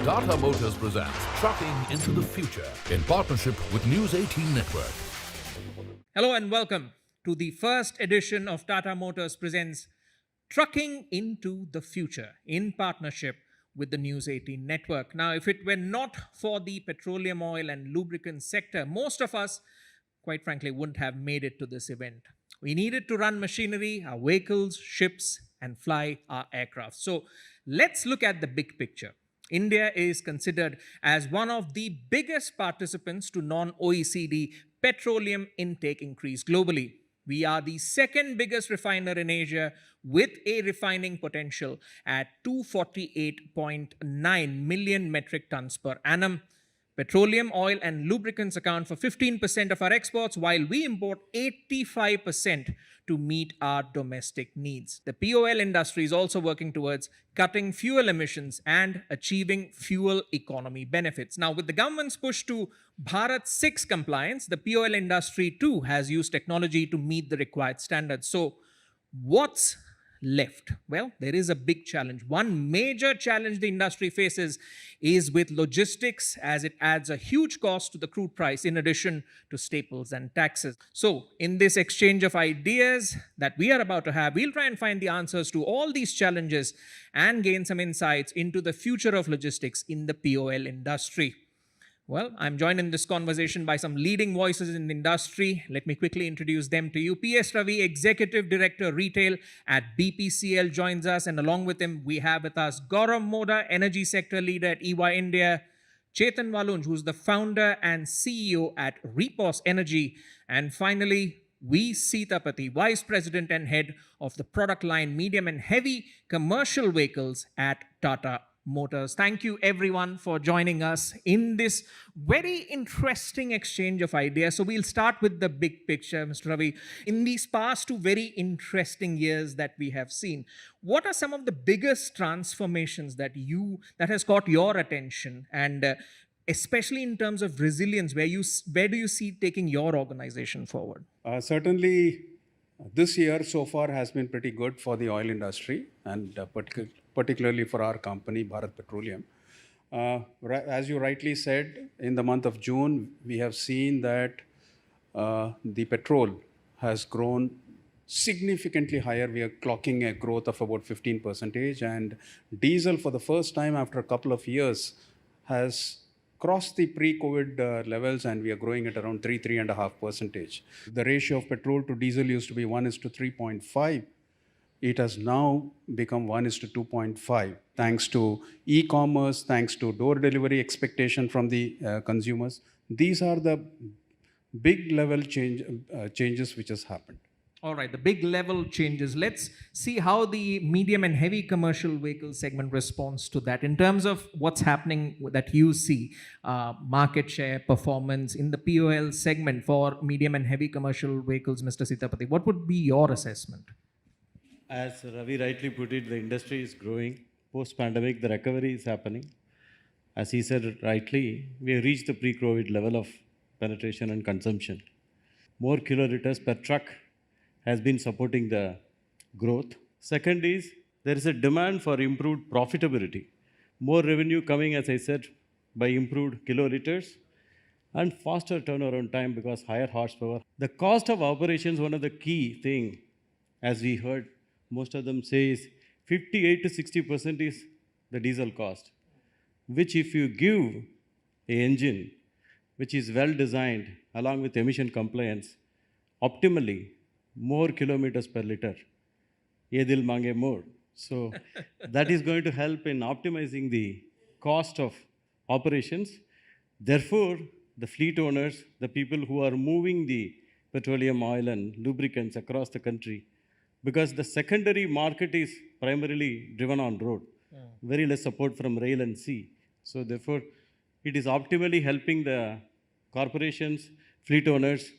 Tata Motors presents Trucking into the Future in partnership with News 18 Network. Hello and welcome to the first edition of Tata Motors Presents Trucking into the Future in partnership with the News 18 Network. Now, if it were not for the petroleum, oil and lubricant sector, most of us, quite frankly, wouldn't have made it to this event. We needed to run machinery, our vehicles, ships, and fly our aircraft. So let's look at the big picture. India is considered as one of the biggest participants to non-OECD petroleum intake increase globally. We are the second biggest refiner in Asia with a refining potential at 248.9 million metric tons per annum. Petroleum, oil, and lubricants account for 15% of our exports, while we import 85% to meet our domestic needs. The POL industry is also working towards cutting fuel emissions and achieving fuel economy benefits. Now, with the government's push to Bharat 6 compliance, the POL industry too has used technology to meet the required standards. So, what's left? Well, there is a big challenge. One major challenge the industry faces is with logistics, as it adds a huge cost to the crude price in addition to staples and taxes. So, in this exchange of ideas that we are about to have, we'll try and find the answers to all these challenges and gain some insights into the future of logistics in the POL industry. Well, I'm joined in this conversation by some leading voices in the industry. Let me quickly introduce them to you. P.S. Ravi, Executive Director Retail at BPCL, joins us. And along with him, we have with us Gaurav Moda, Energy Sector Leader at EY India. Chetan Walunj, who's the founder and CEO at Repos Energy. And finally, V. Sitapati, Vice President and Head of the Product Line Medium and Heavy Commercial Vehicles at Tata Motors. Thank you everyone for joining us in this very interesting exchange of ideas. So we'll start with the big picture, Mr. Ravi. In these past two very interesting years that we have seen, what are some of the biggest transformations that has caught your attention, and especially in terms of resilience, where do you see taking your organization forward? Certainly, this year so far has been pretty good for the oil industry, and particularly for our company, Bharat Petroleum. As you rightly said, in the month of June, we have seen that the petrol has grown significantly higher. We are clocking a growth of about 15%, and diesel for the first time after a couple of years has crossed the pre-COVID levels, and we are growing at around 3.5%. The ratio of petrol to diesel used to be 1:3.5. It has now become 1:2.5, thanks to e-commerce, thanks to door delivery expectation from the consumers. These are the big level changes which has happened. All right, the big level changes. Let's see how the medium and heavy commercial vehicle segment responds to that in terms of what's happening that you see, market share, performance in the POL segment for medium and heavy commercial vehicles, Mr. Sitapati. What would be your assessment? As Ravi rightly put it, the industry is growing. Post-pandemic, the recovery is happening. As he said rightly, we have reached the pre-COVID level of penetration and consumption. More kiloliters per truck has been supporting the growth. Second is, there is a demand for improved profitability. More revenue coming, as I said, by improved kiloliters and faster turnaround time because higher horsepower. The cost of operations, one of the key thing, as we heard, most of them say is 58 to 60% is the diesel cost, which if you give an engine which is well designed along with emission compliance, optimally more kilometers per liter, ye dil mange more. So that is going to help in optimizing the cost of operations. Therefore, the fleet owners, the people who are moving the petroleum, oil and lubricants across the country, because the secondary market is primarily driven on road, very less support from rail and sea. So therefore, it is optimally helping the corporations, fleet owners,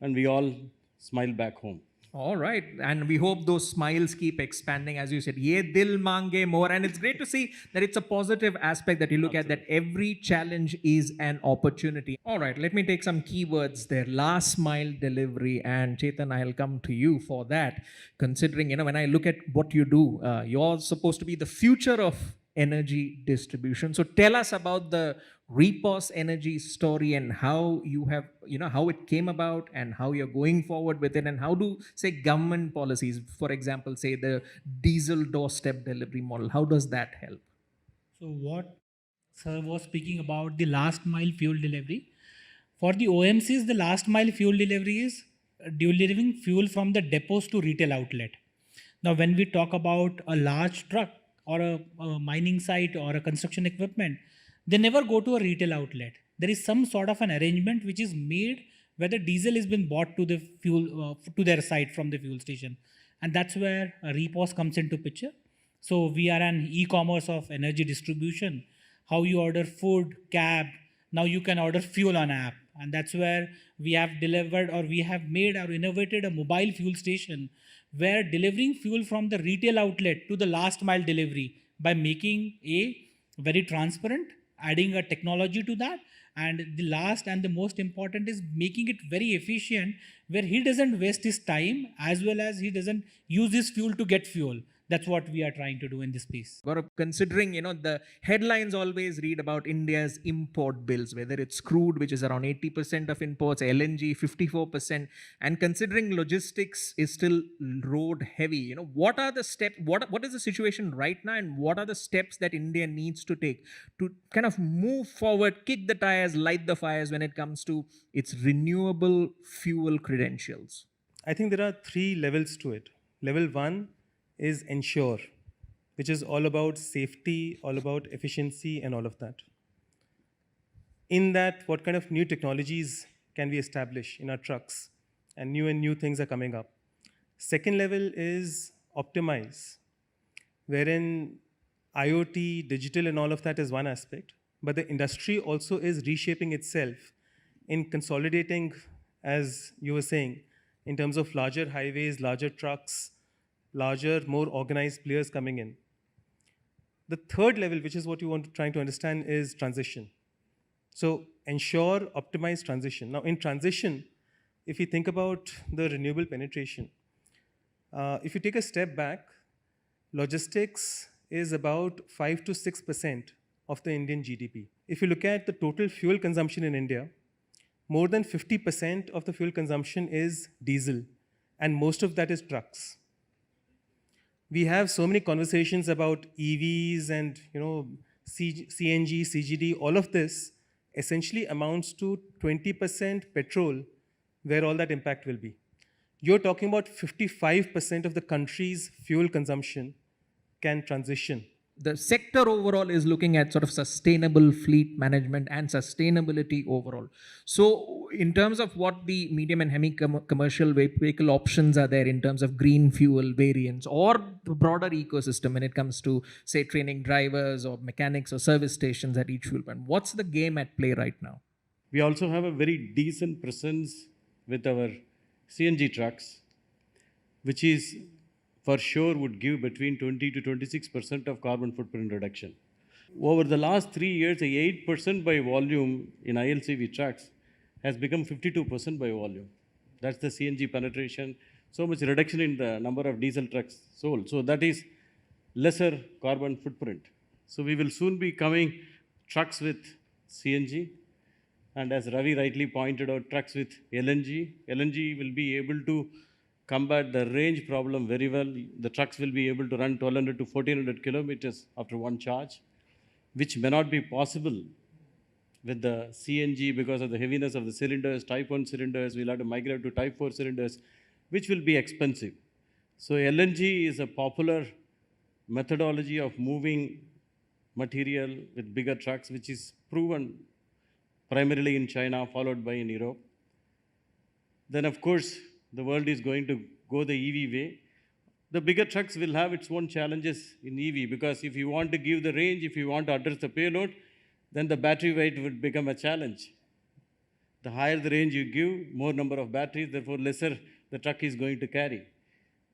and we all smile back home. All right. And we hope those smiles keep expanding. As you said, ye dil mange more. And it's great to see that it's a positive aspect that you look at, that every challenge is an opportunity. All right. Let me take some keywords there. Last mile delivery. And Chetan, I'll come to you for that. Considering, when I look at what you do, you're supposed to be the future of energy distribution. So tell us about the Repos Energy story and how you have, how it came about and how you're going forward with it, and how do, say, government policies, for example, say the diesel doorstep delivery model, how does that help? So what sir was speaking about the last mile fuel delivery. For the OMCs, the last mile fuel delivery is delivering fuel from the depots to retail outlet. Now, when we talk about a large truck or a mining site or a construction equipment, they never go to a retail outlet. There is some sort of an arrangement which is made where the diesel has been bought to the fuel to their site from the fuel station, and that's where Repos comes into picture. So we are an e-commerce of energy distribution. How you order food, cab, now you can order fuel on app, and that's where we have delivered, or we have made or innovated a mobile fuel station where delivering fuel from the retail outlet to the last mile delivery by making a very transparent, adding a technology to that, and the last and the most important is making it very efficient, where he doesn't waste his time as well as he doesn't use his fuel to get fuel. That's what we are trying to do in this space. Gaurav, considering, the headlines always read about India's import bills, whether it's crude, which is around 80% of imports, LNG 54%, and considering logistics is still road heavy, what are the steps, what is the situation right now, and what are the steps that India needs to take to kind of move forward, kick the tires, light the fires when it comes to its renewable fuel credentials? I think there are three levels to it. Level one is ensure, which is all about safety, all about efficiency, and all of that. In that, what kind of new technologies can we establish in our trucks? And new things are coming up. Second level is optimize, wherein IoT, digital, and all of that is one aspect. But the industry also is reshaping itself in consolidating, as you were saying, in terms of larger highways, larger trucks, larger, more organized players coming in. The third level, which is what you want trying to understand, is transition. So ensure, optimize transition. Now in transition, if you think about the renewable penetration, if you take a step back, logistics is about 5 to 6% of the Indian GDP. If you look at the total fuel consumption in India, more than 50% of the fuel consumption is diesel, and most of that is trucks. We have so many conversations about EVs and CNG, CGD, all of this essentially amounts to 20% petrol, where all that impact will be. You're talking about 55% of the country's fuel consumption can transition. The sector overall is looking at sort of sustainable fleet management and sustainability overall. So in terms of what the medium and heavy commercial vehicle options are there in terms of green fuel variants or the broader ecosystem when it comes to, say, training drivers or mechanics or service stations at each fuel plant, what's the game at play right now? We also have a very decent presence with our CNG trucks, which is for sure would give between 20 to 26% of carbon footprint reduction. Over the last 3 years, 8% by volume in ILCV trucks has become 52% by volume. That's the CNG penetration, so much reduction in the number of diesel trucks sold. So that is lesser carbon footprint. So we will soon be coming trucks with CNG, and as Ravi rightly pointed out, trucks with LNG. LNG will be able to combat the range problem very well. The trucks will be able to run 1200 to 1400 kilometers after one charge, which may not be possible with the CNG because of the heaviness of the cylinders. Type 1 cylinders, we'll have to migrate to Type 4 cylinders, which will be expensive. So LNG is a popular methodology of moving material with bigger trucks, which is proven primarily in China, followed by in Europe. Then of course, the world is going to go the EV way. The bigger trucks will have its own challenges in EV, because if you want to give the range, if you want to address the payload, then the battery weight would become a challenge. The higher the range you give, more number of batteries, therefore lesser the truck is going to carry.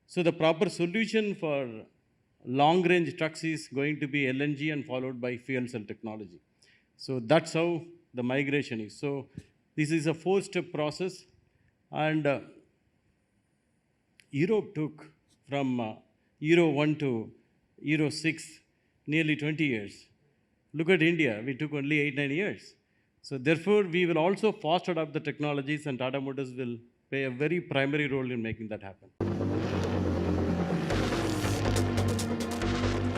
So the proper solution for long range trucks is going to be LNG and followed by fuel cell technology. So that's how the migration is. So this is a 4-step process, and Europe took from Euro 1 to Euro 6 nearly 20 years. Look at India, we took only 8-9 years. So therefore, we will also fast adopt the technologies, and Tata Motors will play a very primary role in making that happen.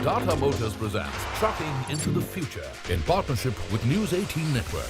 Tata Motors presents Trucking into the Future in partnership with News 18 Network.